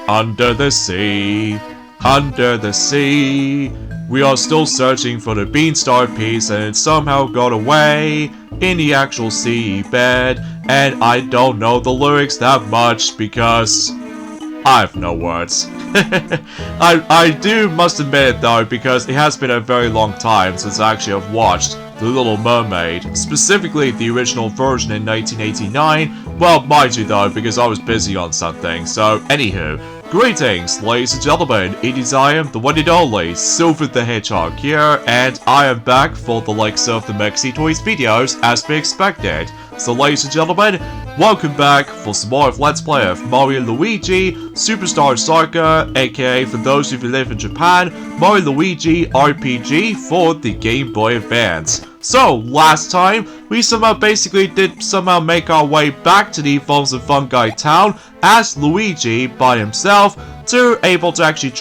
Under the sea, under the sea. We are still searching for the Beanstar Piece, and it somehow got away in the actual seabed. And I don't know the lyrics that much because I have no words. I must admit it though, because it has been a very long time since I actually have watched The Little Mermaid, specifically the original version in 1989. Well, mind you though, because I was busy on something. So, anywho, greetings, ladies and gentlemen. It is I am the one and only Silver the Hedgehog here, and I am back for the likes of the Mexi Toys videos as we expected. So, ladies and gentlemen, welcome back for some more of Let's Play of Mario & Luigi Superstar Saga, aka for those of you who live in Japan, Mario & Luigi RPG for the Game Boy Advance. So, last time, we basically did make our way back to the Forms of Fungi town as Luigi by himself to actually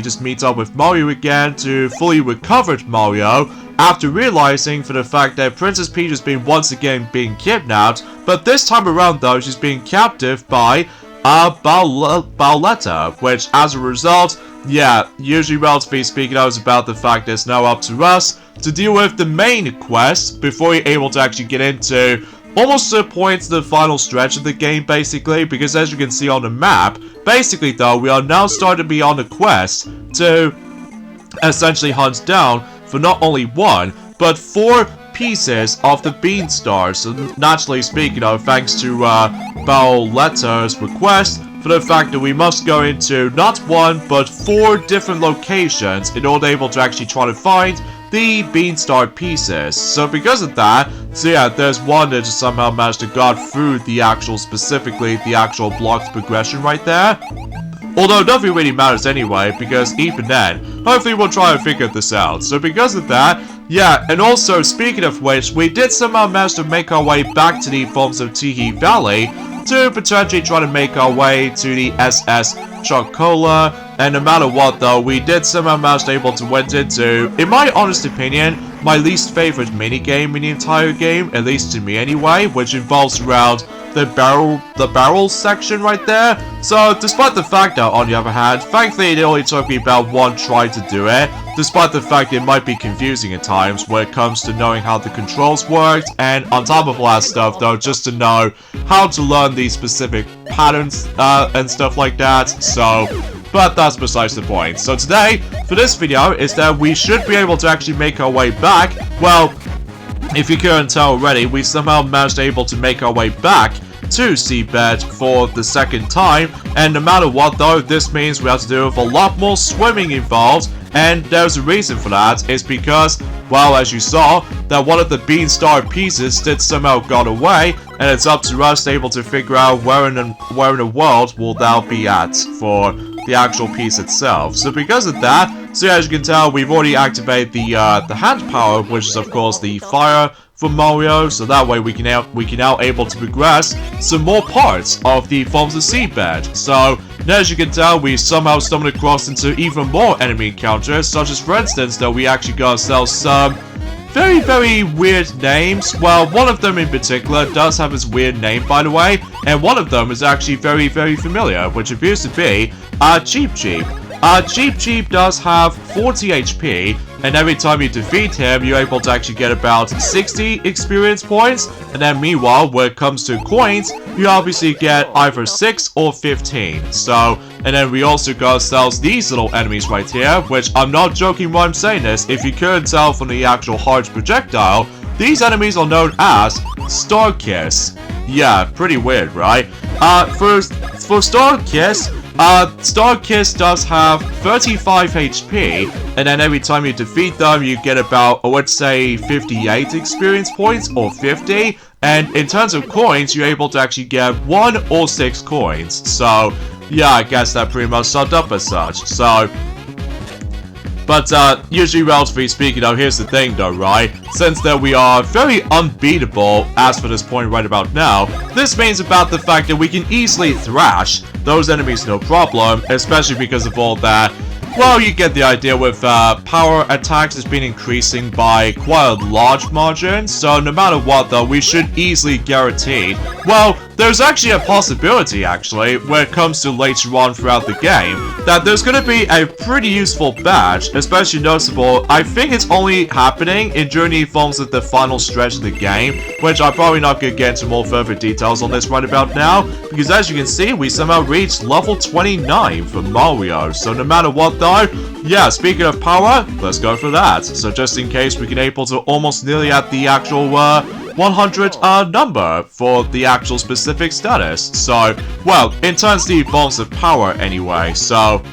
just meet up with Mario again to fully recovered Mario after realizing for the fact that Princess Peach has been once again being kidnapped, but this time around though she's being captive by Bowletta, which as a result, yeah, usually relatively speaking, I was about the fact that it's now up to us to deal with the main quest before you're able to actually get into almost to the point to the final stretch of the game, basically, because as you can see on the map, basically though, we are now starting to be on a quest to essentially hunt down for not only one, but 4 pieces of the Beanstar. So naturally speaking, thanks to Bowletta's request, for the fact that we must go into not 1, but 4 different locations in order to actually try to find the Beanstar pieces. So because of that, so yeah, there's one that just somehow managed to got through the actual, specifically the actual blocked progression right there. Although nothing really matters anyway, because even then, hopefully we'll try and figure this out. So because of that, yeah, and also speaking of which, we did somehow manage to make our way back to the Forms of Tihi Valley to potentially try to make our way to the SS Chocola. And no matter what though, we did somehow manage to went into, in my honest opinion, my least favorite minigame in the entire game, at least to me anyway, which involves around the barrel section right there. So despite the fact that, on the other hand, thankfully it only took me about 1 try to do it, despite the fact it might be confusing at times when it comes to knowing how the controls worked, and on top of all that stuff though, just to know how to learn these specific patterns and stuff like that. So, but that's besides the point. So today, for this video, is that we should be able to actually make our way back. Well, if you couldn't tell already, we somehow managed to make our way back to Seabed for the second time, and no matter what though, this means we have to do with a lot more swimming involved, and there's a reason for that. It's because, well, as you saw, that one of the Beanstar pieces did somehow got away, and it's up to us able to figure out where in the world will that be at for the actual piece itself. So because of that, so as you can tell, we've already activated the hand power, which is of course the fire for Mario, so that way we can now able to progress some more parts of the Forms of Seabed. So as you can tell, we somehow stumbled across into even more enemy encounters, such as for instance that we actually got ourselves some very, very weird names. Well, one of them in particular does have his weird name, by the way, and one of them is actually very, very familiar, which appears to be Cheep Cheep. Cheep Cheep does have 40 HP, and every time you defeat him, you're able to actually get about 60 experience points, and then meanwhile, when it comes to coins, you obviously get either 6 or 15. So, and then we also got ourselves these little enemies right here, which I'm not joking when I'm saying this. If you couldn't tell from the actual heart projectile, these enemies are known as Star Kiss. Yeah, pretty weird, right? For Star Kiss, Star Kiss does have 35 HP, and then every time you defeat them, you get about, I would say, 58 experience points, or 50, and in terms of coins, you're able to actually get 1 or 6 coins. So, yeah, I guess that pretty much summed up as such. So, but usually, relatively speaking, though, here's the thing though, right? Since that we are very unbeatable as for this point right about now, this means about the fact that we can easily thrash those enemies no problem, especially because of all that. Well, you get the idea with power attacks has been increasing by quite a large margin, so no matter what though, we should easily guarantee, well, there's actually a possibility, actually, when it comes to later on throughout the game, that there's going to be a pretty useful badge, especially noticeable. I think it's only happening during the forms of the final stretch of the game, which I'm probably not going to get into more further details on this right about now, because as you can see, we somehow reached level 29 for Mario. So no matter what though, yeah, speaking of power, let's go for that. So just in case, we can able to almost nearly at the actual 100 number for the actual specific status. So, well, in terms of the forms of power anyway, so...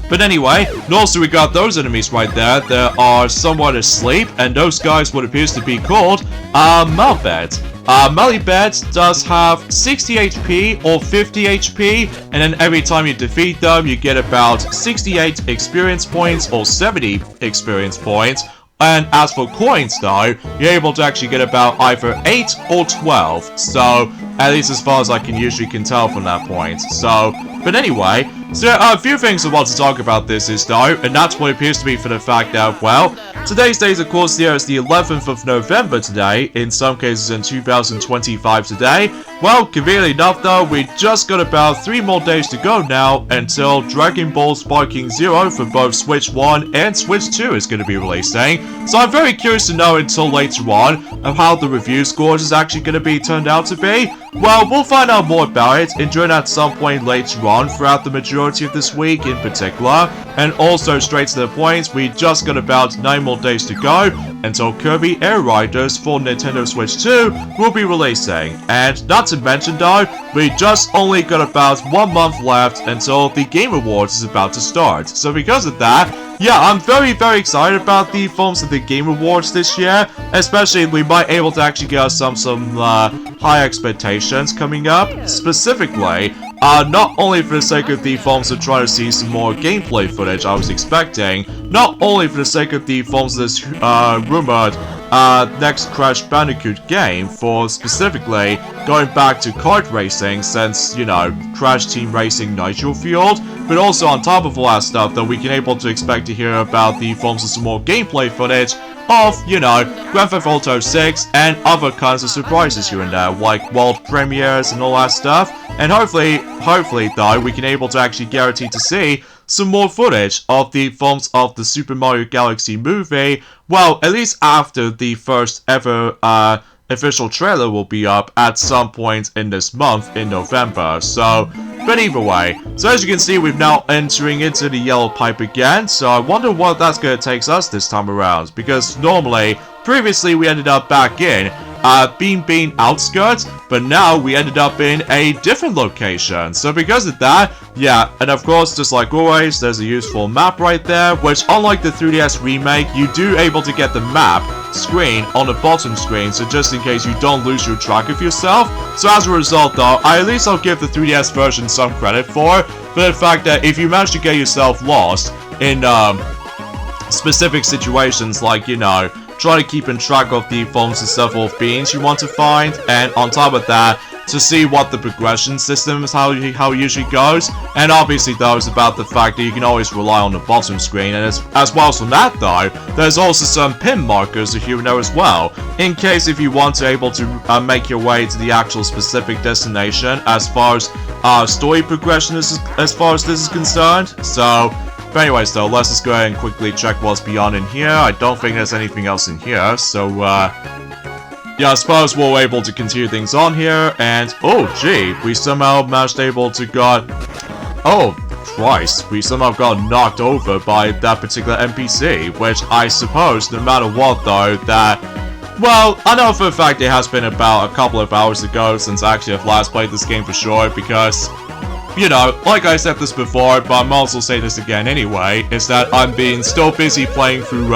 But anyway, and also we got those enemies right there that are somewhat asleep, and those guys what appears to be called Malbed. Malibed does have 60 HP or 50 HP, and then every time you defeat them, you get about 68 experience points or 70 experience points. And as for coins though, you're able to actually get about either 8 or 12. So, at least as far as I can usually tell from that point. So, but anyway, so a few things I want to talk about this is though, and that's what appears to be for the fact that, well, today's date of course here is the 11th of November today, in some cases in 2025 today. Well, conveniently enough though, we just got about 3 more days to go now until Dragon Ball Sparking Zero for both Switch 1 and Switch 2 is going to be releasing. So I'm very curious to know until later on of how the review scores is actually going to be turned out to be. Well, we'll find out more about it and during at some point later on throughout the majority of this week in particular. And also straight to the point, we just got about 9 more days to go until Kirby Air Riders for Nintendo Switch 2 will be releasing. And not to mention though, we just only got about 1 month left until the Game Awards is about to start. So because of that, yeah, I'm very excited about the forms of the Game Awards this year. Especially we might able to actually get some high expectations coming up. Specifically, not only for the sake of the forms of trying to see some more gameplay footage I was expecting, not only for the sake of the forms of this rumored next Crash Bandicoot game, for specifically going back to kart racing since, you know, Crash Team Racing Nitro Fueled, but also on top of all that stuff that we can able to expect to hear about the forms of some more gameplay footage of, you know, Grand Theft Auto 6 and other kinds of surprises here and there, like world premieres and all that stuff. And hopefully though, we can able to actually guarantee to see some more footage of the forms of the Super Mario Galaxy movie, well, at least after the first ever official trailer will be up at some point in this month in November. So, but either way, so as you can see, we're now entering into the yellow pipe again, so I wonder what that's going to take us this time around, because normally, previously we ended up back in Bean outskirts, but now we ended up in a different location. So because of that, yeah, and of course, just like always, there's a useful map right there, which unlike the 3DS remake, you do able to get the map screen on the bottom screen, so just in case you don't lose your track of yourself. So as a result though, I'll give the 3DS version some credit for the fact that if you manage to get yourself lost in specific situations like, you know, try to keep in track of the forms and several of beans you want to find, and on top of that, to see what the progression system is, how it usually goes. And obviously though, it's about the fact that you can always rely on the bottom screen, and as well as from that though, there's also some pin markers here and there as well, in case if you want to able to make your way to the actual specific destination as far as story progression is, as far as this is concerned. So, but anyways though, let's just go ahead and quickly check what's beyond in here. I don't think there's anything else in here, so yeah, I suppose we're able to continue things on here, and oh gee, we somehow managed able to oh Christ, we somehow got knocked over by that particular NPC, which I suppose, no matter what though, that, well, I know for a fact it has been about a couple of hours ago since I actually have last played this game for sure, because, you know, like I said this before, but I'm also saying this again anyway, is that I'm being still busy playing through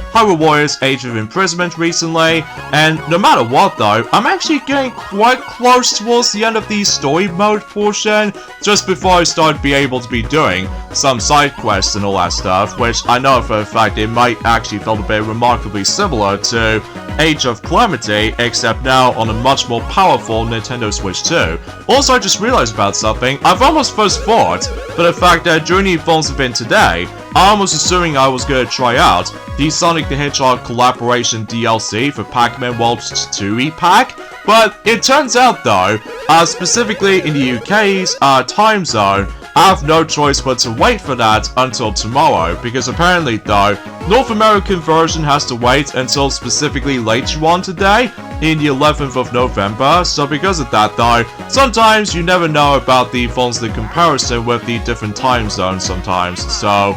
Hyrule Warriors Age of Imprisonment recently, and no matter what though, I'm actually getting quite close towards the end of the story mode portion, just before I start being able to be doing some side quests and all that stuff, which I know for a fact it might actually feel a bit remarkably similar to Age of Calamity, except now on a much more powerful Nintendo Switch 2. Also, I just realized about something. I've almost first thought, but the fact that during the Phones event today, I was assuming I was gonna try out the Sonic the Hedgehog collaboration DLC for Pac-Man World 2 pack, but it turns out though, specifically in the UK's time zone, I have no choice but to wait for that until tomorrow, because apparently though, North American version has to wait until specifically later on today, in the 11th of November, so because of that though, sometimes you never know about the comparison with the different time zones sometimes, so...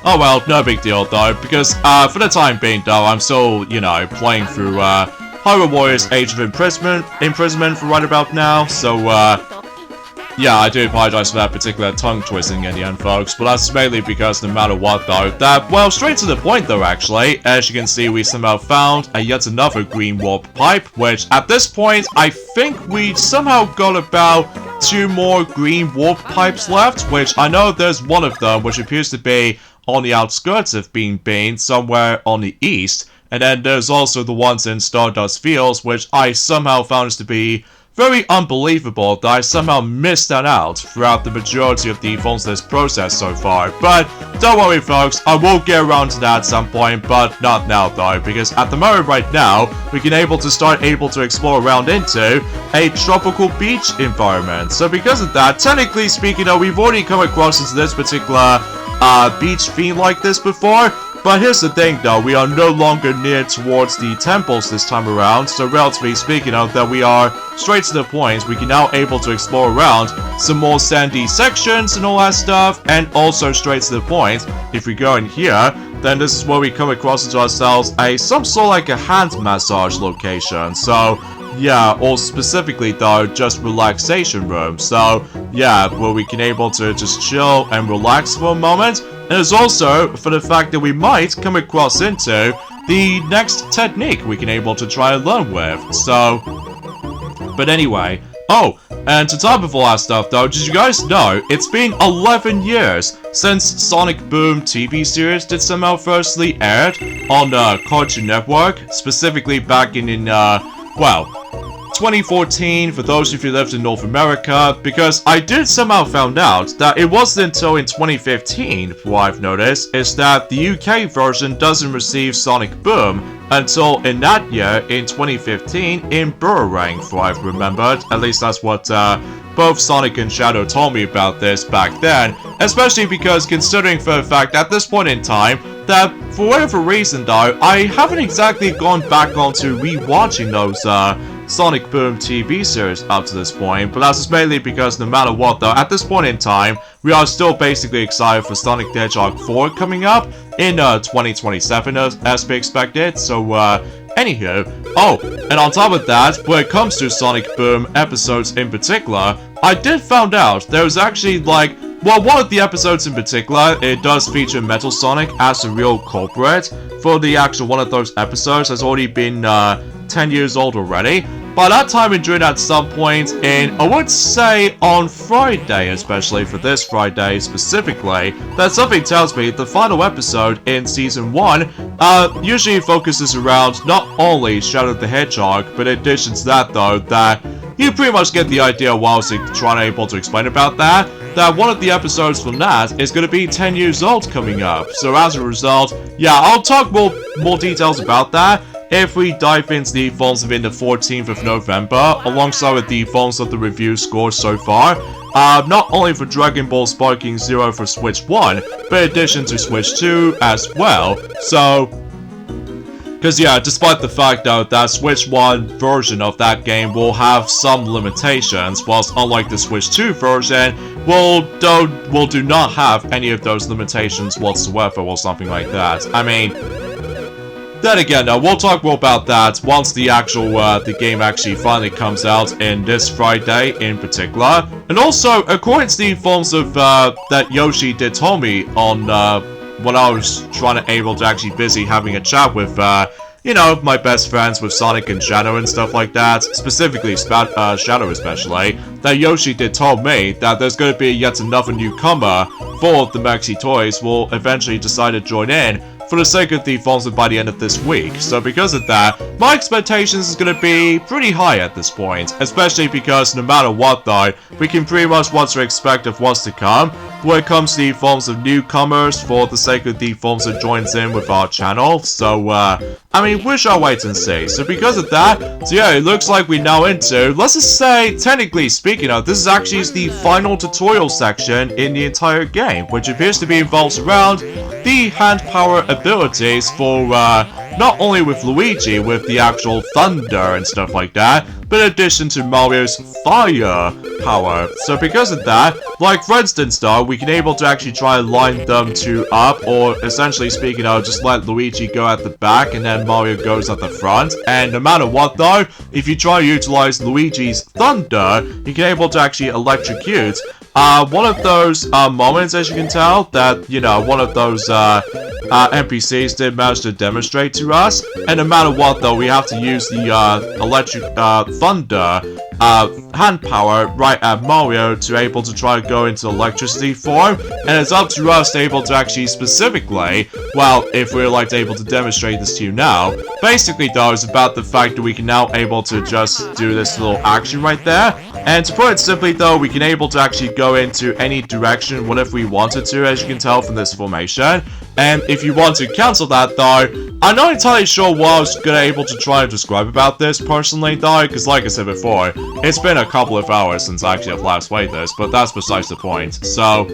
Oh well, no big deal though, because for the time being though, I'm still, you know, playing through Hyrule Warriors Age of Imprisonment for right about now, so yeah, I do apologize for that particular tongue twisting in the end, folks, but that's mainly because no matter what, though, that, well, straight to the point, though, actually, as you can see, we somehow found yet another green warp pipe, which, at this point, I think we somehow got about 2 more green warp pipes left, which I know there's one of them, which appears to be on the outskirts of Bean Bean, somewhere on the east, and then there's also the ones in Stardust Fields, which I somehow found to be very unbelievable that I somehow missed that out throughout the majority of the this process so far. But don't worry folks, I will get around to that at some point, but not now though, because at the moment right now, we can start to explore around into a tropical beach environment. So because of that, technically speaking though, we've already come across into this particular beach theme like this before. But here's the thing though, we are no longer near towards the temples this time around, so relatively speaking that we are straight to the point, we can now able to explore around some more sandy sections and all that stuff, and also straight to the point, if we go in here, then this is where we come across into ourselves some sort of like a hand massage location, so yeah, or specifically though, just relaxation room, so yeah, where we can able to just chill and relax for a moment. And it's also for the fact that we might come across into the next technique we can able to try and learn with, so... But anyway, oh, and to top of all that stuff though, did you guys know, it's been 11 years since Sonic Boom TV series did somehow firstly aired on Cartoon Network, specifically back in well, 2014 for those of you who lived in North America, because I did somehow found out that it wasn't until in 2015, what I've noticed, is that the UK version doesn't receive Sonic Boom until in that year, in 2015, in Boomerang, for I've remembered. At least that's what both Sonic and Shadow told me about this back then, especially because considering for the fact at this point in time, that for whatever reason though, I haven't exactly gone back onto rewatching those Sonic Boom TV series up to this point, but that's just mainly because no matter what though, at this point in time, we are still basically excited for Sonic the Hedgehog 4 coming up in 2027 as we expected, so anywho, oh, and on top of that, when it comes to Sonic Boom episodes in particular, I did found out there was actually like, well, one of the episodes in particular, it does feature Metal Sonic as the real culprit. For the actual one of those episodes has already been 10 years old already. By that time and during at some point in, I would say on Friday, especially for this Friday specifically, that something tells me the final episode in Season 1 usually focuses around not only Shadow the Hedgehog, but in addition to that though, that you pretty much get the idea while I was trying to explain about that one of the episodes from that is going to be 10 years old coming up. So as a result, yeah, I'll talk more details about that if we dive into the phones within the 14th of November, alongside with the phones of the review scores so far. Not only for Dragon Ball Sparking Zero for Switch 1, but in addition to Switch 2 as well. So... because yeah, despite the fact though that Switch 1 version of that game will have some limitations, whilst unlike the Switch 2 version, will do not have any of those limitations whatsoever or something like that. I mean, then again though, we'll talk more about that once the actual the game actually finally comes out in this Friday in particular. And also, according to the informs of that Yoshi did tell me on when I was able to actually busy having a chat with, you know, my best friends with Sonic and Shadow and stuff like that, specifically Shadow especially, that Yoshi did tell me that there's going to be yet another newcomer for the Maxi Toys will eventually decide to join in for the sake of the phones by the end of this week. So because of that, my expectations is going to be pretty high at this point, especially because no matter what though, we can pretty much what to expect of what's to come. when it comes to the forms of newcomers for the sake of the forms that joins in with our channel. So, I mean, we shall wait and see. So because of that, so yeah, it looks like we're now into, let's just say, technically speaking of, this is actually the final tutorial section in the entire game, which appears to be involved around the hand power abilities for, not only with Luigi, with the actual thunder and stuff like that, but in addition to Mario's fire power. So because of that, like for instance though, we can able to actually try and line them two up, or essentially speaking, I'll just let Luigi go at the back and then Mario goes at the front. And no matter what though, if you try to utilize Luigi's thunder, you can able to actually electrocute one of those moments, as you can tell, that, you know, one of those NPCs did manage to demonstrate to us. And no matter what though, we have to use the electric thunder hand power right at Mario to able to try to go into electricity form, and it's up to us to able to actually specifically, well, if we're like able to demonstrate this to you now, basically though, it's about the fact that we can now able to just do this little action right there. And to put it simply though, we can able to actually go into any direction whatever we wanted to, as you can tell from this formation. And if you want to cancel that though, I'm not entirely sure what I was gonna able to try and describe about this personally though, because like I said before, it's been a couple of hours since I actually have last played this, but that's besides the point. So,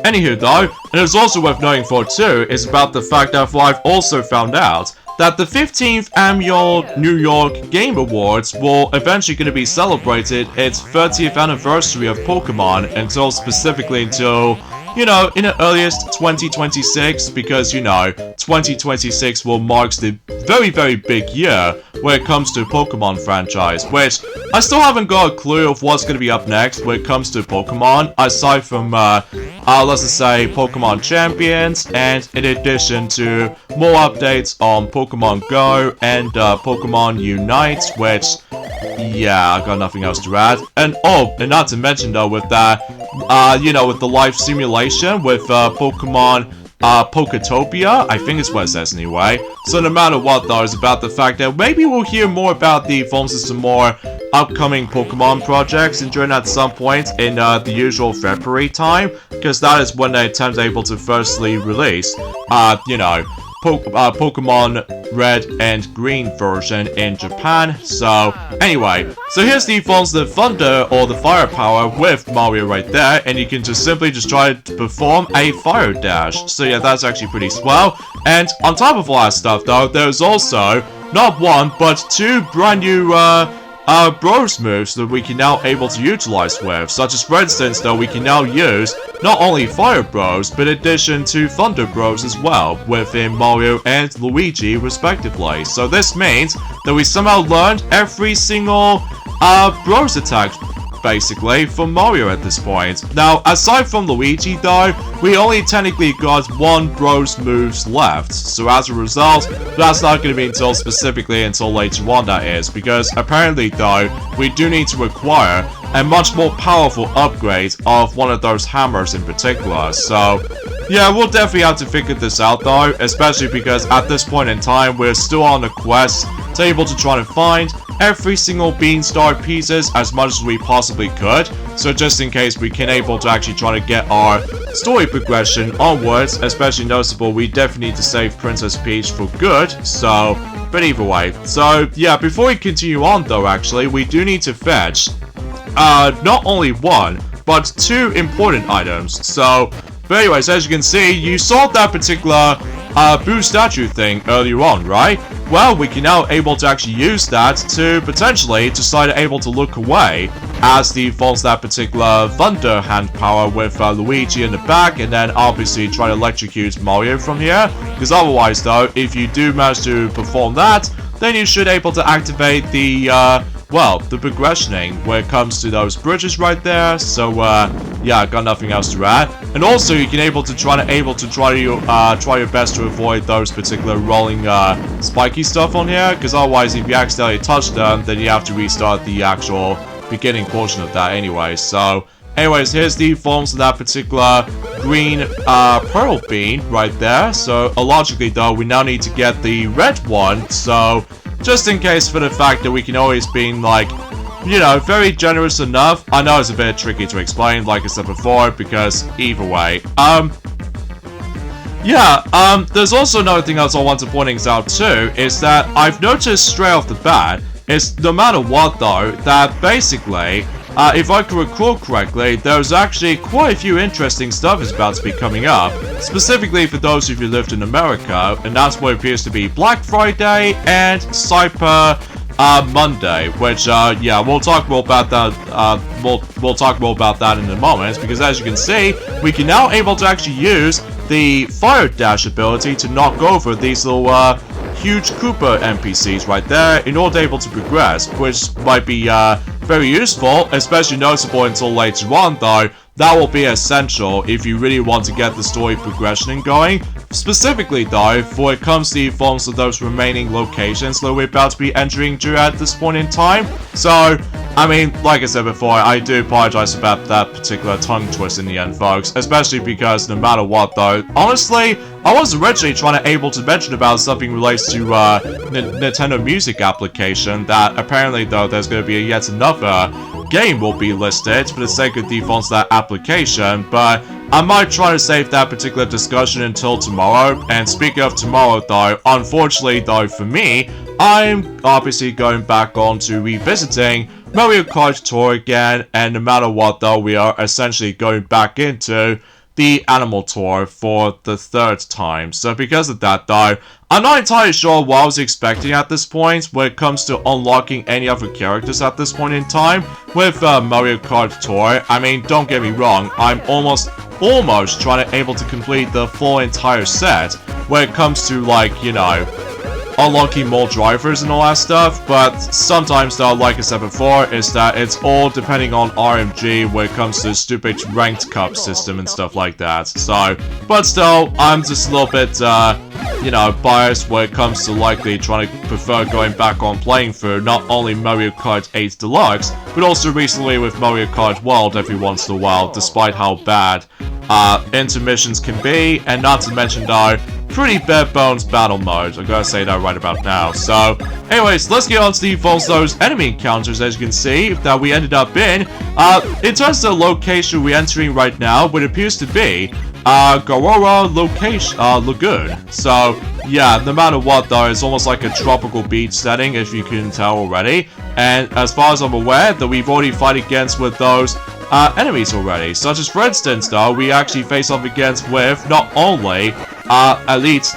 anywho though, and it's also worth noting for too, is about the fact that I've also found out that the 15th annual New York Game Awards will eventually going to be celebrated its 30th anniversary of Pokemon until specifically until, you know, in the earliest 2026, because, you know, 2026 will mark the very, very big year when it comes to Pokemon franchise, which I still haven't got a clue of what's going to be up next when it comes to Pokemon, aside from, let's just say, Pokemon Champions, and in addition to more updates on Pokemon Go and Pokemon Unite, which, yeah, I got nothing else to add. And, oh, and not to mention, though, with that, you know, with the live simulation with Pokemon Poketopia, I think it's what it says anyway. So no matter what though, it's about the fact that maybe we'll hear more about the forms of some more upcoming Pokemon projects and during at some point in the usual February time, because that is when they attempt able to firstly release, you know, Pokemon Red and Green version in Japan. So anyway, so here's the forms of the thunder or the fire power with Mario right there, and you can just simply just try to perform a fire dash. So yeah, that's actually pretty swell. And on top of all that stuff though, there's also not one but two brand new bros moves that we can now able to utilize with, such as for instance though, we can now use not only Fire Bros, but in addition to Thunder Bros as well, within Mario and Luigi respectively. So this means that we somehow learned every single Bros attack basically from Mario at this point. Now, aside from Luigi though, we only technically got one Bros moves left, so as a result, that's not going to be until specifically until later on, that is, because apparently though, we do need to acquire a much more powerful upgrade of one of those hammers in particular. So yeah, we'll definitely have to figure this out though, especially because at this point in time, we're still on a quest to able to try to find every single Beanstar pieces as much as we possibly could. So just in case we can able to actually try to get our story progression onwards, especially noticeable, we definitely need to save Princess Peach for good. So, but either way. So yeah, before we continue on though, actually, we do need to fetch not only one, but two important items. So, but anyways, as you can see, you saw that particular Boo statue thing earlier on, right? Well, we can now able to actually use that to potentially decide able to look away as the falls that particular thunder hand power with Luigi in the back, and then obviously try to electrocute Mario from here. Because otherwise though, if you do manage to perform that, then you should able to activate the well, the progressioning when it comes to those bridges right there. So yeah, I got nothing else to add. And also you can able to try your best to avoid those particular rolling spiky stuff on here, because otherwise if you accidentally touch them, then you have to restart the actual beginning portion of that anyway. So anyways, here's the forms of that particular green pearl bean right there. So logically though, we now need to get the red one. So just in case for the fact that we can always be like, you know, very generous enough. I know it's a bit tricky to explain, like I said before, because either way. There's also another thing else I want to point out too, is that I've noticed straight off the bat, is no matter what though, that basically, if I can recall correctly, there's actually quite a few interesting stuff is about to be coming up, specifically for those of you who lived in America, and that's what appears to be Black Friday and Cyber Monday, which, yeah, we'll talk more about that, we'll talk more about that in a moment, because as you can see, we can now able to actually use the Fire Dash ability to knock over these little, huge Koopa NPCs right there in order to able to progress, which might be, very useful, especially noticeable until later on, though. That will be essential if you really want to get the story progression going. Specifically though, for it comes to the forms of those remaining locations that we're about to be entering at this point in time. So, I mean, like I said before, I do apologize about that particular tongue twist in the end, folks. Especially because no matter what though, honestly, I was originally trying to able to mention about something relates to Nintendo Music application that apparently though there's going to be yet another game will be listed for the sake of defaults that application, but I might try to save that particular discussion until tomorrow. And speaking of tomorrow though, unfortunately though for me, I'm obviously going back on to revisiting Mario Kart Tour again, and no matter what though, we are essentially going back into the Animal Tour for the third time. So because of that though, I'm not entirely sure what I was expecting at this point when it comes to unlocking any other characters at this point in time with Mario Kart Tour. I mean, don't get me wrong, I'm almost trying to able to complete the full entire set when it comes to, like, you know, unlocking more drivers and all that stuff, but sometimes though, like I said before, is that it's all depending on RMG when it comes to the stupid ranked cup system and stuff like that. So, but still, I'm just a little bit, you know, biased when it comes to likely trying to prefer going back on playing through not only Mario Kart 8 Deluxe, but also recently with Mario Kart World every once in a while, despite how bad intermissions can be, and not to mention though, pretty bare bones battle mode. I gotta say that right about now. So, anyways, let's get on to the those enemy encounters. As you can see, that we ended up in terms of the location we're entering right now, what appears to be Garora Lagoon. So, yeah, no matter what though, it's almost like a tropical beach setting, if you can tell already. And as far as I'm aware, that we've already fought against with those enemies already. Such as, for instance, though, we actually face off against with not only Elite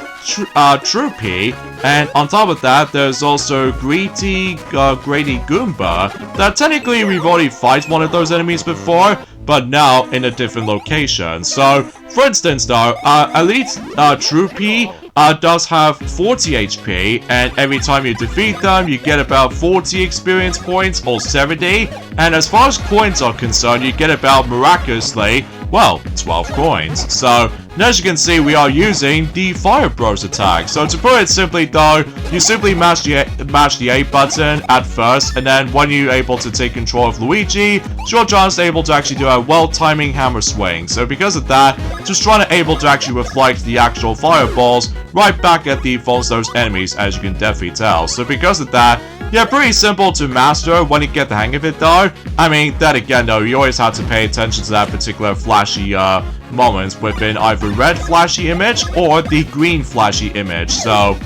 Troopy, and on top of that, there's also Grady Goomba, that technically we've already fought one of those enemies before, but now in a different location. So, for instance though, Elite Troopy does have 40 HP, and every time you defeat them, you get about 40 experience points, or 70, and as far as coins are concerned, you get about, miraculously, well, 12 coins. So, as you can see, we are using the Fire Bros attack. So to put it simply though, you simply mash the A button at first, and then when you're able to take control of Luigi, your chance able to actually do a well-timing hammer swing. So because of that, just trying to able to actually reflect the actual fireballs right back at the those enemies, as you can definitely tell. So because of that, yeah, pretty simple to master when you get the hang of it though. I mean, then again though, you always have to pay attention to that particular flashy moments within either red flashy image or the green flashy image. So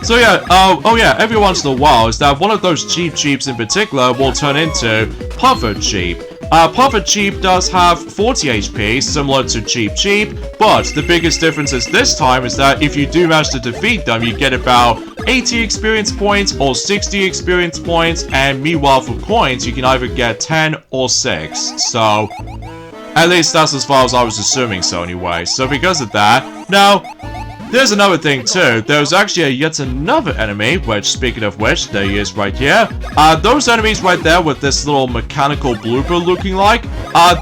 yeah, oh yeah, every once in a while is that one of those Cheep Cheeps in particular will turn into Puffer Cheep. Puffer Cheep does have 40 HP, similar to Cheep Cheep, but the biggest difference is this time is that if you do manage to defeat them, you get about 80 experience points or 60 experience points, and meanwhile for coins, you can either get 10 or 6. So, at least that's as far as I was assuming so anyway. So because of that, now, there's another thing too. There's actually yet another enemy, which, speaking of which, there he is right here. Those enemies right there with this little mechanical blooper looking like,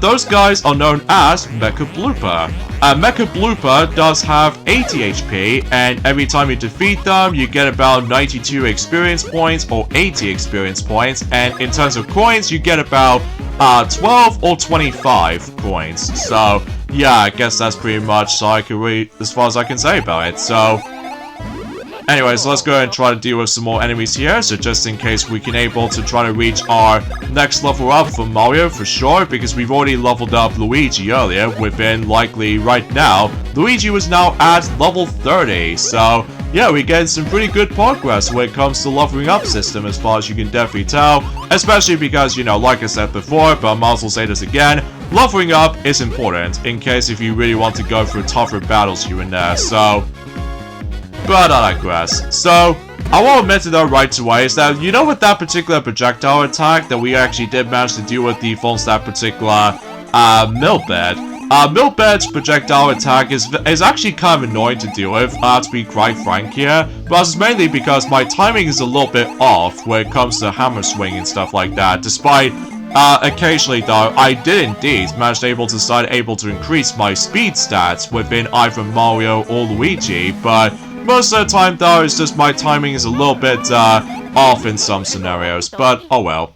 those guys are known as Mecha Blooper. Mecha Blooper does have 80 HP, and every time you defeat them, you get about 92 experience points or 80 experience points, and in terms of coins, you get about 12 or 25 coins. So, yeah, I guess that's pretty much as far as I can say about it. So, anyways, let's go ahead and try to deal with some more enemies here. So just in case we can able to try to reach our next level up for Mario for sure, because we've already leveled up Luigi earlier within likely right now. Luigi was now at level 30, so yeah, we're getting some pretty good progress when it comes to leveling up system as far as you can definitely tell, especially because, you know, like I said before, but I might as well say this again, leveling up is important in case if you really want to go through tougher battles here and there, so but I digress. So I will admit to that right away is that, you know, with that particular projectile attack that we actually did manage to deal with the phone's that particular Millbed. Millbed's projectile attack is actually kind of annoying to deal with, to be quite frank here, but it's mainly because my timing is a little bit off when it comes to hammer swing and stuff like that, despite occasionally though, I did indeed manage to increase my speed stats within either Mario or Luigi, but most of the time though, it's just my timing is a little bit off in some scenarios, but oh well.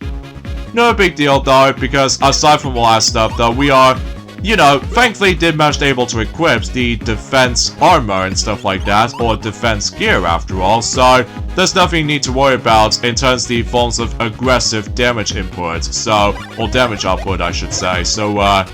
No big deal though, because aside from all that stuff though, we are, you know, thankfully did manage to equip the defense armor and stuff like that, or defense gear after all, so there's nothing you need to worry about in terms of the forms of aggressive damage input, so, or damage output I should say, so yeah,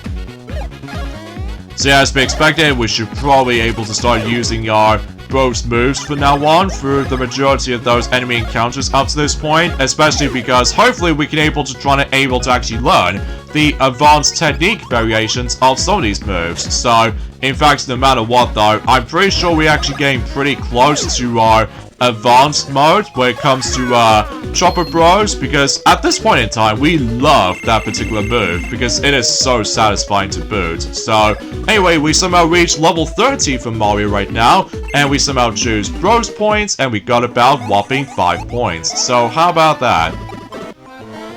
as we expected, we should probably able to start using our Bros moves from now on through the majority of those enemy encounters up to this point, especially because hopefully we can able to actually learn the advanced technique variations of some of these moves. So in fact, no matter what though, I'm pretty sure we're actually getting pretty close to our advanced mode when it comes to Chopper Bros, because at this point in time we love that particular move because it is so satisfying to boot. So anyway, we somehow reached level 30 for Mario right now, and we somehow choose Bros points, and we got about whopping 5 points. So how about that?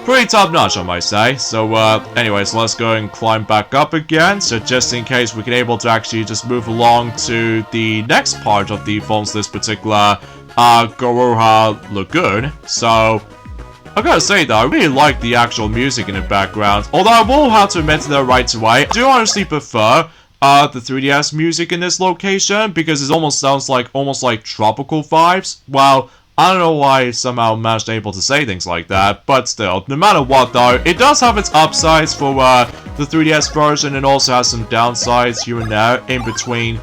Pretty top notch, I might say. So anyways, let's go and climb back up again. So just in case we can able to actually just move along to the next part of the phone's this particular Goroha Lagoon. So I gotta say though, I really like the actual music in the background. Although I will have to admit that right away, I do honestly prefer the 3DS music in this location because it almost sounds like tropical vibes. Well, I don't know why I somehow managed able to say things like that, but still, no matter what though, it does have its upsides for the 3DS version, and also has some downsides here and there in between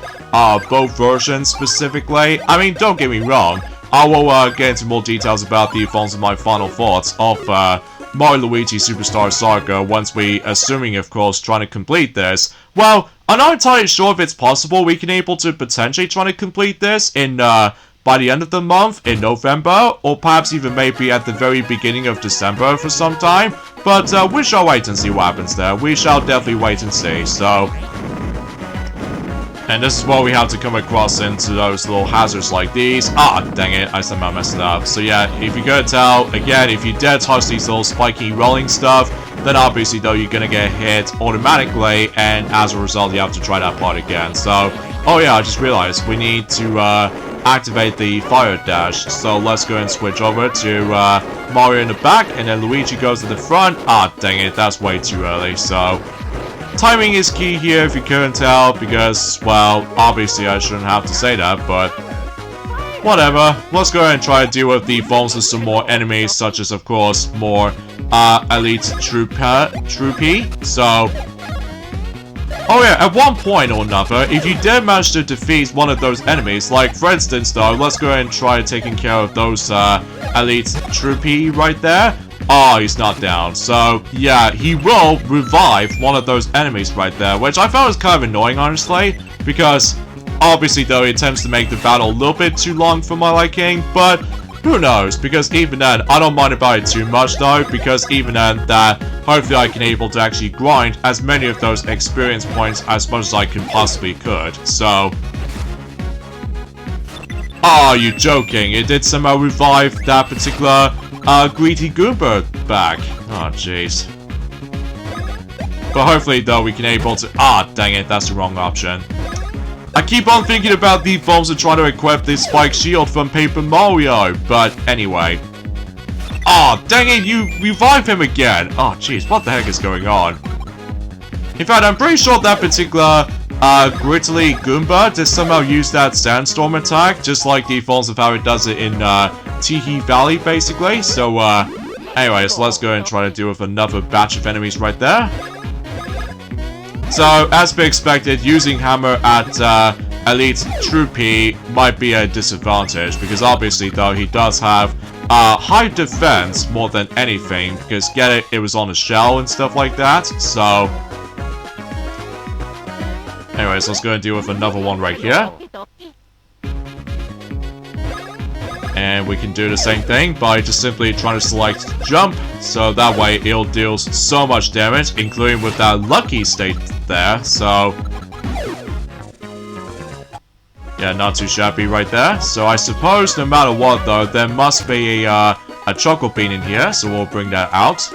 both versions specifically. I mean, don't get me wrong, I will get into more details about the phones of my final thoughts of Mario Luigi Superstar Saga once we, assuming of course, trying to complete this. Well, I'm not entirely sure if it's possible we can able to potentially try to complete this in by the end of the month, in November, or perhaps even maybe at the very beginning of December for some time. But we shall wait and see what happens there. We shall definitely wait and see, so... And this is where we have to come across into those little hazards like these. Ah, dang it, I somehow messed it up. So yeah, if you're gonna tell, again, if you dare touch these little spiky rolling stuff, then obviously though you're gonna get hit automatically, and as a result you have to try that part again. So, oh yeah, I just realized we need to activate the fire dash. So let's go and switch over to Mario in the back, and then Luigi goes to the front. Ah, dang it, that's way too early, so... Timing is key here if you couldn't tell, because, well, obviously I shouldn't have to say that, but... Whatever, let's go ahead and try to deal with the forms of some more enemies, such as, of course, more elite troopy, so... Oh yeah, at one point or another, if you did manage to defeat one of those enemies, like for instance though, let's go ahead and try taking care of those elite troopy right there. Oh, he's not down. So yeah, he will revive one of those enemies right there, which I found was kind of annoying honestly, because obviously though it tends to make the battle a little bit too long for my liking, but who knows, because even then, I don't mind about it too much though, because even then, that hopefully I can able to actually grind as many of those experience points as much as I can possibly could, so... Oh, you're joking, it did somehow revive that particular, Greedy Goomba back. Oh, jeez. But hopefully though, we can able to... Ah, dang it, that's the wrong option. I keep on thinking about the bombs and trying to equip this spike shield from Paper Mario, but anyway. Aw, oh, dang it, you revive him again! Oh, jeez, what the heck is going on? In fact, I'm pretty sure that particular Grittly Goomba did somehow use that Sandstorm attack, just like the forms of how it does it in Teehee Valley, basically. So, anyways, let's go and try to deal with another batch of enemies right there. So, as be expected, using Hammer at Elite Troopy might be a disadvantage, because obviously, though, he does have high defense more than anything, because get it, it was on a shell and stuff like that, so... Anyways, let's go and deal with another one right here. And we can do the same thing by just simply trying to select Jump, so that way it'll deal so much damage, including with that lucky state there, so... Yeah, not too shabby right there. So I suppose no matter what though, there must be a Choco Bean in here, so we'll bring that out.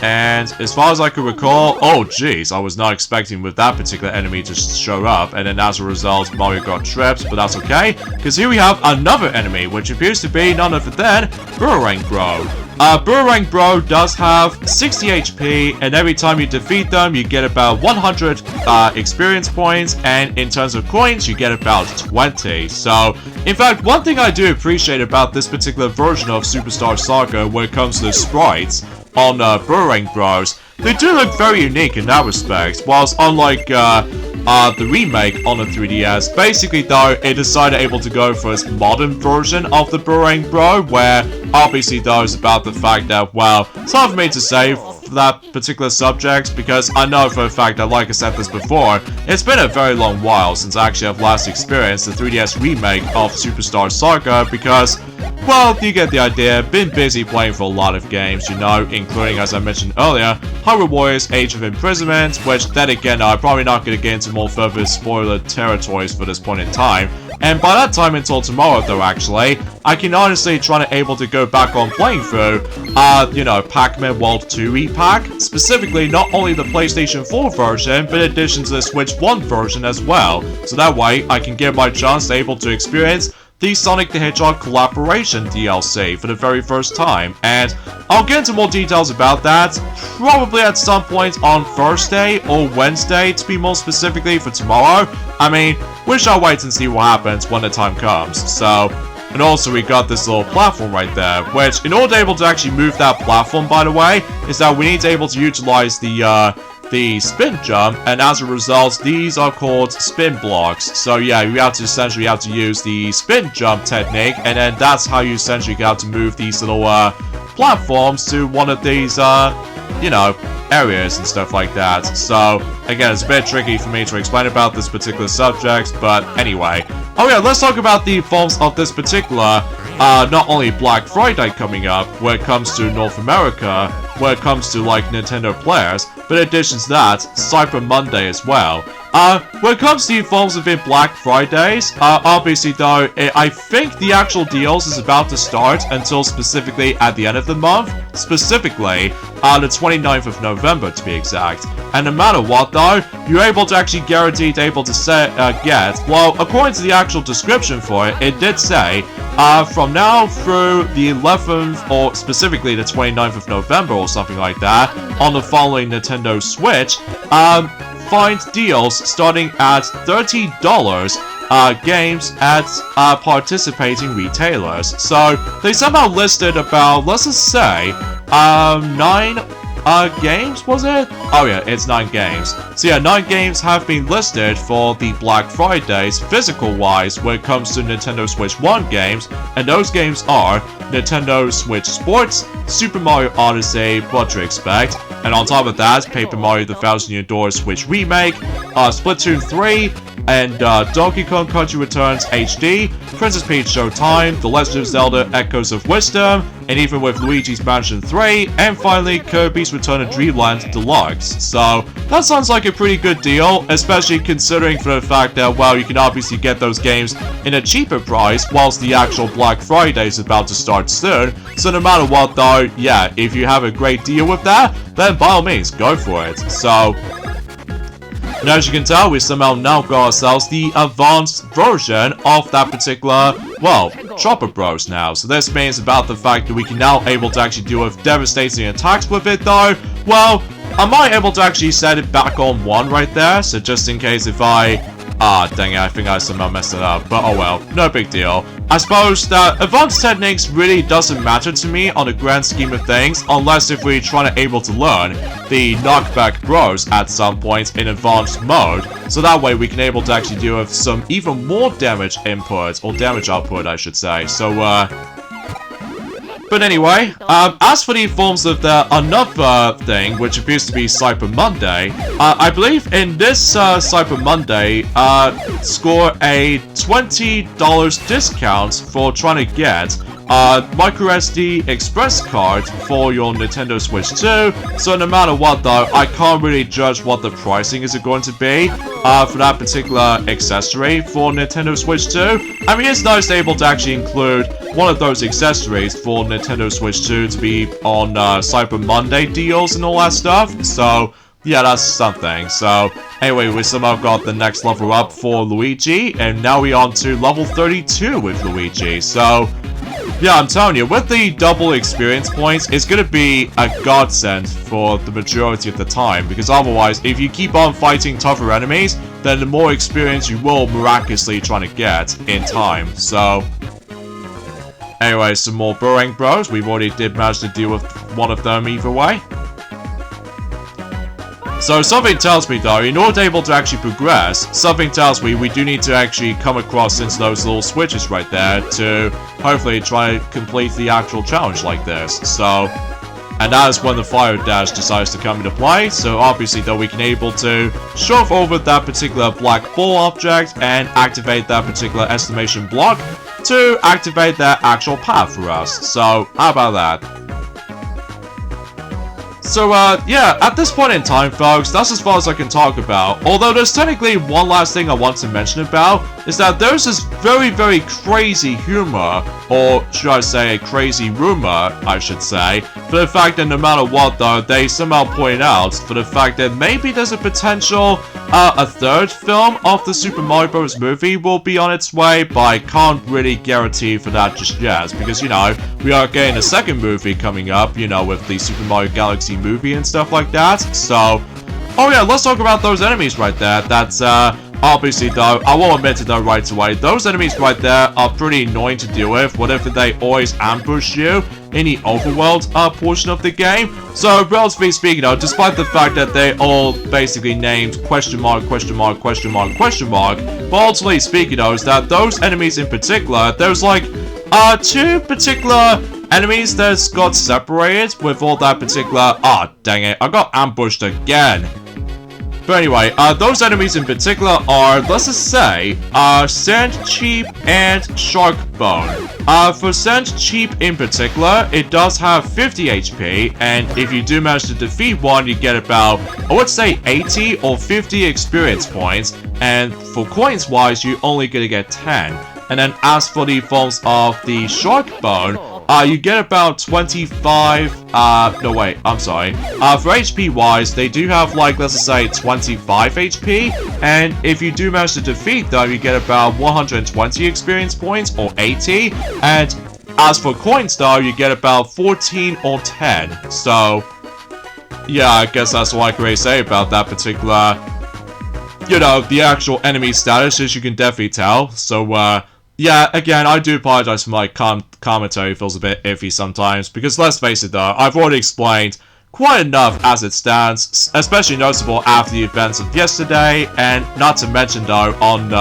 And as far as I can recall, oh jeez, I was not expecting with that particular enemy to show up, and then as a result, Mario got tripped, but that's okay, because here we have another enemy, which appears to be none other than Boomerang Bro. Boomerang Bro does have 60 HP, and every time you defeat them, you get about 100 experience points, and in terms of coins, you get about 20. So, in fact, one thing I do appreciate about this particular version of Superstar Saga when it comes to the sprites on Boomerang Bros, they do look very unique in that respect, whilst unlike the remake on the 3DS, basically though, it decided able to go for its modern version of the Boomerang Bro, where obviously though it's about the fact that, well, it's hard for me to say for that particular subject, because I know for a fact that, like I said this before, it's been a very long while since I actually have last experienced the 3DS remake of Superstar Saga, because, well, you get the idea, been busy playing for a lot of games, you know, including, as I mentioned earlier, Hyrule Warriors Age of Imprisonment, which then again, I'm probably not going to get into more further spoiler territories for this point in time, and by that time until tomorrow though actually, I can honestly try to able to go back on playing through, you know, Pac-Man World 2 repack, specifically not only the PlayStation 4 version, but in addition to the Switch 1 version as well, so that way I can get my chance to able to experience the Sonic the Hedgehog collaboration DLC for the very first time, and I'll get into more details about that probably at some point on Thursday or Wednesday, to be more specifically for tomorrow. I mean, we shall wait and see what happens when the time comes. So, and also we got this little platform right there, which in order to able to actually move that platform, by the way, is that we need to able to utilize the spin jump, and as a result, these are called spin blocks. So yeah, you have to essentially have to use the spin jump technique, and then that's how you essentially have to move these little platforms to one of these you know, areas and stuff like that. So again, it's a bit tricky for me to explain about this particular subject, but anyway. Oh yeah, let's talk about the forms of this particular not only Black Friday coming up when it comes to North America, when it comes to like Nintendo players, but in addition to that, Cyber Monday as well. When it comes to the forms of Black Fridays, obviously though, I think the actual deals is about to start until specifically at the end of the month, specifically the 29th of November to be exact. And no matter what though, you're able to actually guaranteed able to get, well, according to the actual description for it, it did say, from now through the 11th, or specifically the 29th of November or something like that, on the following Nintendo Switch, find deals starting at $30 games at participating retailers. So they somehow listed about, let's just say, 9 games, was it? Oh yeah, it's 9 games. So yeah, 9 games have been listed for the Black Fridays, physical-wise, when it comes to Nintendo Switch 1 games, and those games are Nintendo Switch Sports, Super Mario Odyssey, What to Expect, and on top of that, Paper Mario The Thousand Year Door Switch Remake, Splatoon 3, and Donkey Kong Country Returns HD, Princess Peach Showtime, The Legend of Zelda Echoes of Wisdom, and even with Luigi's Mansion 3, and finally Kirby's Return to Dreamland Deluxe. So that sounds like a pretty good deal, especially considering for the fact that, well, you can obviously get those games in a cheaper price, whilst the actual Black Friday is about to start soon. So no matter what though, yeah, if you have a great deal with that, then by all means, go for it. So, and as you can tell, we somehow now got ourselves the advanced version of that particular, well, Chopper Bros now. So this means about the fact that we can now able to actually deal with devastating attacks with it though. Well, I might able to actually set it back on 1 right there, so just in case if I... Ah, dang it, I think I somehow messed it up, but oh well, no big deal. I suppose that advanced techniques really doesn't matter to me on the grand scheme of things, unless if we're trying to able to learn the knockback bros at some point in advanced mode, so that way we can able to actually deal with some even more damage input, or damage output I should say, so but anyway, as for the forms of the another thing, which appears to be Cyber Monday, I believe in this Cyber Monday, score a $20 discount for trying to get microSD express card for your Nintendo Switch 2, so no matter what though, I can't really judge what the pricing is going to be for that particular accessory for Nintendo Switch 2. I mean, it's nice to be able to actually include one of those accessories for Nintendo Switch 2 to be on Cyber Monday deals and all that stuff, so yeah, that's something. So anyway, we somehow got the next level up for Luigi, and now we're on to level 32 with Luigi, so yeah, I'm telling you, with the double experience points, it's gonna be a godsend for the majority of the time, because otherwise, if you keep on fighting tougher enemies, then the more experience you will miraculously trying to get in time, so anyway, some more burrowing bros. We already did manage to deal with one of them either way. So something tells me though, in order to be able to actually progress, something tells me we do need to actually come across into those little switches right there to hopefully try to complete the actual challenge like this. So, and that is when the fire dash decides to come into play. So obviously though, we can able to shove over that particular black ball object and activate that particular estimation block to activate that actual path for us. So how about that? So, yeah, at this point in time, folks, that's as far as I can talk about. Although there's technically one last thing I want to mention about, is that there's this very, very crazy humor, or should I say a crazy rumor, I should say, for the fact that no matter what, though, they somehow point out for the fact that maybe there's a potential, a third film of the Super Mario Bros. Movie will be on its way, but I can't really guarantee for that just yet, because, you know, we are getting a second movie coming up, you know, with the Super Mario Galaxy movie and stuff like that, so oh yeah, let's talk about those enemies right there. That's obviously though, I will admit it though right away, those enemies right there are pretty annoying to deal with, whatever they always ambush you in the overworld portion of the game. So relatively speaking though, despite the fact that they all basically named question mark, question mark, question mark, question mark, but ultimately speaking though, is that those enemies in particular, there's like two particular enemies that got separated with all that particular... Ah, dang it, I got ambushed again. But anyway, those enemies in particular are, let's just say, Sand Cheap and Shark Bone. For Sand Cheap in particular, it does have 50 HP, and if you do manage to defeat one, you get about, I would say, 80 or 50 experience points, and for coins wise, you only gonna get 10. And then as for the forms of the Shark Bone, you get about 25, no wait, I'm sorry. For HP wise, they do have like, let's just say 25 HP, and if you do manage to defeat them, you get about 120 experience points, or 80, and as for coins though, you get about 14 or 10, so, yeah, I guess that's all I can really say about that particular, you know, the actual enemy status, as you can definitely tell, so, yeah, again, I do apologize for my commentary feels a bit iffy sometimes, because let's face it though, I've already explained quite enough as it stands, especially noticeable after the events of yesterday, and not to mention though, on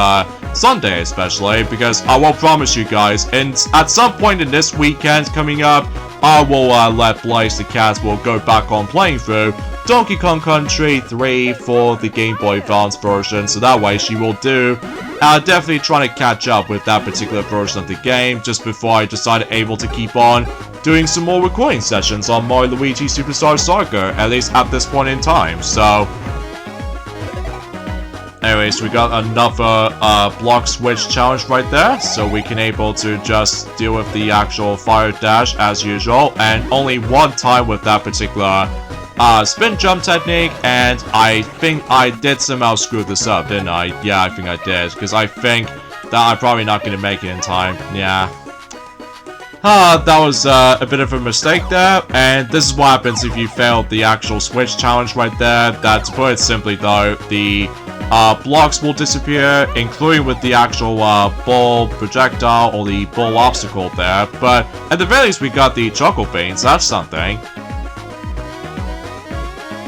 Sunday especially, because I will promise you guys, and at some point in this weekend coming up, I will let Blaze the Cat will go back on playing through Donkey Kong Country 3 for the Game Boy Advance version, so that way she will do definitely trying to catch up with that particular version of the game just before I decided able to keep on doing some more recording sessions on Mario Luigi Superstar Saga, at least at this point in time, so anyways, we got another block switch challenge right there, so we can able to just deal with the actual fire dash as usual, and only one time with that particular spin jump technique, and I think I did somehow screw this up, didn't I? Yeah, I think I did, because I think that I'm probably not going to make it in time, yeah. That was a bit of a mistake there, and this is what happens if you failed the actual switch challenge right there. That, to put it simply though, the blocks will disappear, including with the actual ball projectile or the ball obstacle there, but at the very least we got the chocolate beans, that's something.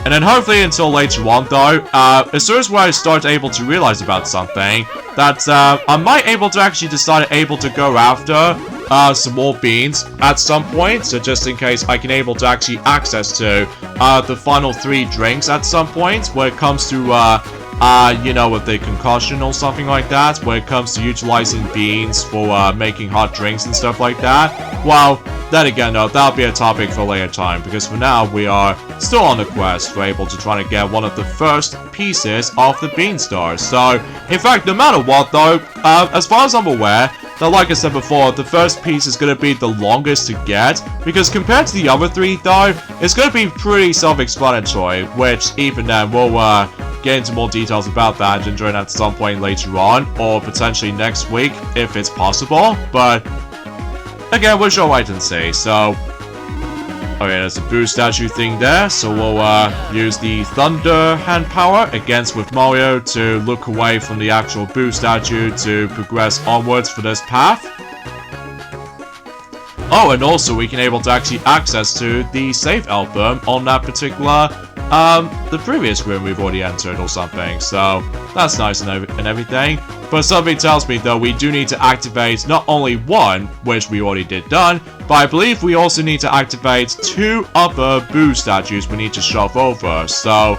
And then hopefully until later on though, as soon as I start able to realize about something, that I might able to actually decide able to go after some more beans at some point, so just in case I can able to actually access to the final 3 drinks at some point, when it comes to you know, with the concussion or something like that, when it comes to utilizing beans for making hot drinks and stuff like that. Well, then again though, that'll be a topic for a later time, because for now we are still on the quest for able to try to get one of the first pieces of the Beanstar. So, in fact, no matter what though, as far as I'm aware, that, like I said before, the first piece is going to be the longest to get, because compared to the other 3 though, it's going to be pretty self-explanatory, which even then we'll get into more details about that and join at some point later on, or potentially next week if it's possible, but again, we shall wait and see. So, okay, there's a Boo statue thing there, so we'll use the Thunder hand power against with Mario to look away from the actual Boo statue to progress onwards for this path. Oh, and also we can able to actually access to the save album on that particular, the previous room we've already entered or something, so that's nice and everything. But something tells me though we do need to activate not only 1, which we already did done, but I believe we also need to activate 2 other Boo statues we need to shove over, so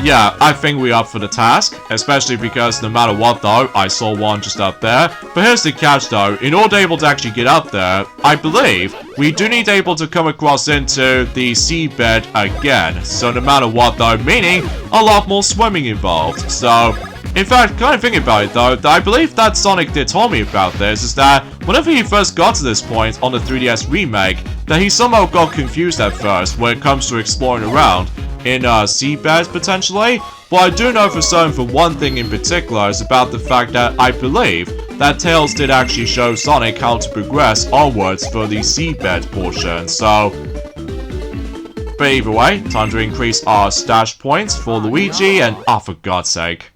yeah, I think we're up for the task, especially because no matter what though, I saw one just up there. But here's the catch though, in order to able to actually get up there, I believe we do need to able to come across into the seabed again. So no matter what though, meaning a lot more swimming involved. So, in fact, kind of thinking about it though, I believe that Sonic did tell me about this, is that whenever he first got to this point on the 3DS remake, that he somehow got confused at first when it comes to exploring around in seabeds potentially, but I do know for certain for one thing in particular is about the fact that I believe that Tails did actually show Sonic how to progress onwards for the seabed portion, so but either way, time to increase our stash points for Luigi, and oh, for God's sake.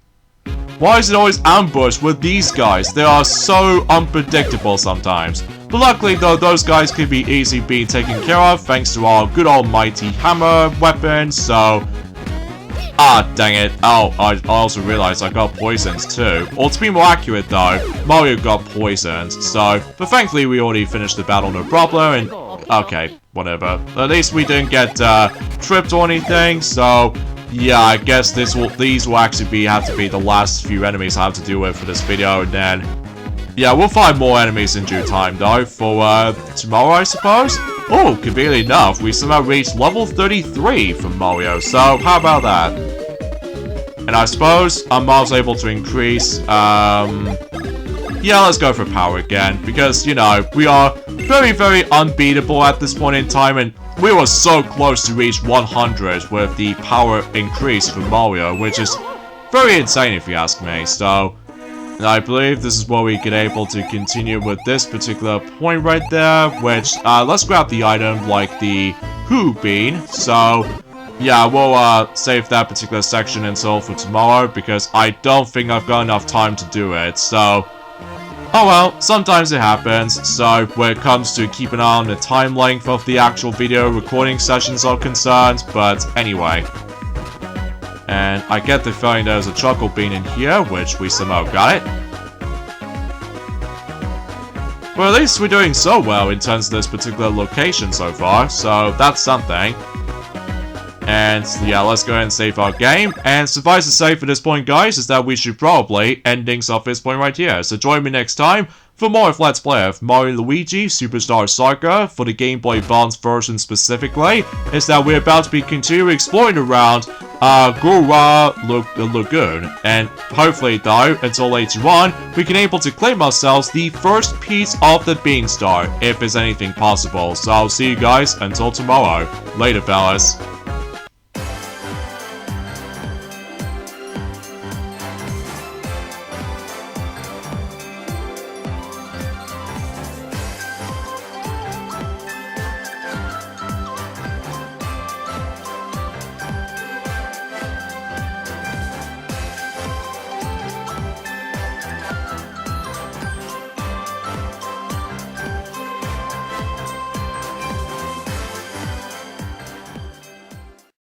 Why is it always ambushed with these guys? They are so unpredictable sometimes. But luckily though, those guys could be easily being taken care of thanks to our good almighty hammer weapon, so ah, dang it. Oh, I also realized I got poisoned too. Or to be more accurate though, Mario got poisoned, so but thankfully we already finished the battle no problem, and okay, whatever. At least we didn't get tripped or anything, so yeah, I guess these will actually have to be the last few enemies I have to deal with for this video, and then yeah, we'll find more enemies in due time though, for tomorrow I suppose? Oh, conveniently enough, we somehow reached level 33 for Mario, so how about that? And I suppose I'm also able to increase, yeah, let's go for power again, because, you know, we are very, very unbeatable at this point in time, and we were so close to reach 100 with the power increase for Mario, which is very insane if you ask me, so I believe this is where we get able to continue with this particular point right there, which, let's grab the item like the Who Bean, so yeah, we'll save that particular section until for tomorrow, because I don't think I've got enough time to do it, so oh well, sometimes it happens, so when it comes to keep an eye on the time length of the actual video recording sessions are concerned, but anyway. And I get the feeling there's a chocolate bean in here, which we somehow got it. Well, at least we're doing so well in terms of this particular location so far, so that's something. And yeah, let's go ahead and save our game. And suffice to say for this point, guys, is that we should probably end things off this point right here. So join me next time for more of Let's Play of Mario Luigi Superstar Saga for the Game Boy Advance version specifically. Is that we're about to be continuing exploring around Gura Lagoon. And hopefully though, until later on, we can able to claim ourselves the first piece of the Beanstar, if there's anything possible. So I'll see you guys until tomorrow. Later, fellas.